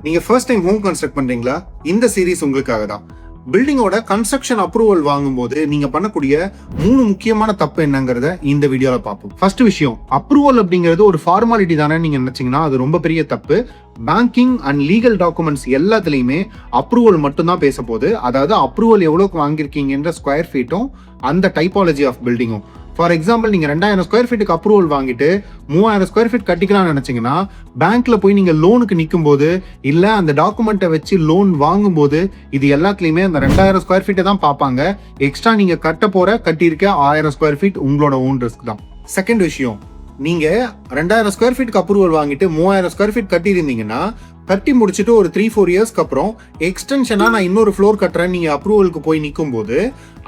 நீங்க first time home construct பண்றீங்களா? இந்த சீரிஸ் உங்களுக்காக தான். பில்டிங்கோட கன்ஸ்ட்ரக்ஷன் அப்ரூவல் வாங்கும்போது நீங்க பண்ணக்கூடிய 3 முக்கியமான தப்பு என்னங்கறத இந்த வீடியோல பார்ப்போம். ஃபர்ஸ்ட் விஷயம், அப்ரூவல் அப்படிங்கிறது ஒரு ஃபார்மாலிட்டி தானே நீங்க நினைச்சீங்கன்னா அது ரொம்ப பெரிய தப்பு. பேங்கிங் அண்ட் லீகல் டாக்குமெண்ட்ஸ் எல்லாத்துலயுமே அப்ரூவல் மட்டும் தான் பேச போகுது. அதாவது அப்ரூவல் எவ்வளவுக்கு வாங்கிருக்கீங்கன்ற ஸ்கொயர் ஃபீட்டும் அந்த டைப்பாலஜி ஆஃப் பில்டிங்கும். ஃபார் எக்ஸாம்பிள், நீங்க 2000 ஸ்கொயர் ஃபீட்டுக்கு அப்ரூவல் வாங்கிட்டு 3000 ஸ்கொயர் ஃபீட் கட்டிக்கலாம்னு நினைச்சீங்கன்னா பேங்க்ல போய் நீங்க லோனுக்கு நிற்கும் போது இல்ல அந்த டாக்குமெண்ட்டை வச்சு லோன் வாங்கும் போது இது எல்லாத்துலயுமே அந்த 2000 ஸ்கொயர் ஃபீட்டை தான் பார்ப்பாங்க. எக்ஸ்ட்ரா நீங்க கட்டியிருக்க 1000 ஸ்கொயர் ஃபீட் உங்களோட ஓன் ரிஸ்க் தான். செகண்ட் விஷயம், நீங்க 2000 ஸ்கொயர் ஃபீட்டுக்கு அப்ரூவல் வாங்கிட்டு 3000 ஸ்கொயர் ஃபீட் கட்டியிருந்தீங்கன்னா கட்டி முடிச்சுட்டு ஒரு 3-4 இயர்ஸ்க்கு அப்புறம் எக்ஸ்டென்ஷனா நான் இன்னொரு ஃப்ளோர் கட்டுறேன் நீங்க அப்ரூவலுக்கு போய் நிற்கும் போது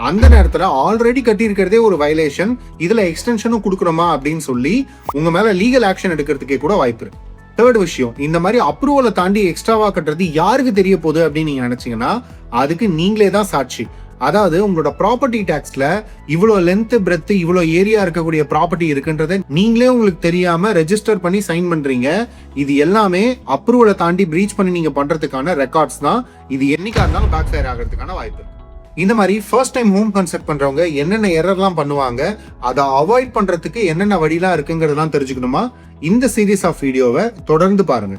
அந்த நேரத்துல ஆல்ரெடி கட்டி இருக்கிறதே ஒரு வயலேஷன், இதுல எக்ஸ்டென்ஷனும் கொடுக்கணுமா அப்படின்னு சொல்லி உங்க மேல லீகல் ஆக்ஷன் எடுக்கிறதுக்கே கூட வாய்ப்பு இருக்கு. தேர்ட் விஷயம், இந்த மாதிரி அப்ரூவலை தாண்டி எக்ஸ்ட்ராவா கட்டுறது யாருக்கு தெரிய போகுது அப்படின்னு நீங்க நினைச்சீங்கன்னா அதுக்கு நீங்களே தான் சாட்சி. அதாவது உங்களோட ப்ராப்பர்ட்டி டாக்ஸ்ல இவ்வளோ லென்த் பிரெத் இவ்வளோ ஏரியா இருக்கக்கூடிய ப்ராப்பர்ட்டி இருக்குன்றதை நீங்களே உங்களுக்கு தெரியாம ரெஜிஸ்டர் பண்ணி சைன் பண்றீங்க. இது எல்லாமே அப்ரூவலை தாண்டி பிரீச் பண்ணி நீங்க பண்றதுக்கான ரெக்கார்ட்ஸ் தான். இது என்னைக்கா இருந்தாலும் பேக் ஃபயர் ஆகிறதுக்கான வாய்ப்பு இருக்கு. இந்த மாதிரி ஃபர்ஸ்ட் டைம் ஹோம் கன்ஸ்ட்ரக்ட் பண்றவங்க என்னென்ன எரர்லாம் பண்ணுவாங்க, அதை அவாய்ட் பண்றதுக்கு என்னென்ன வழிலாம் இருக்குங்கிறதெல்லாம் தெரிஞ்சுக்கணுமா? இந்த சீரீஸ் ஆஃப் வீடியோவை தொடர்ந்து பாருங்க.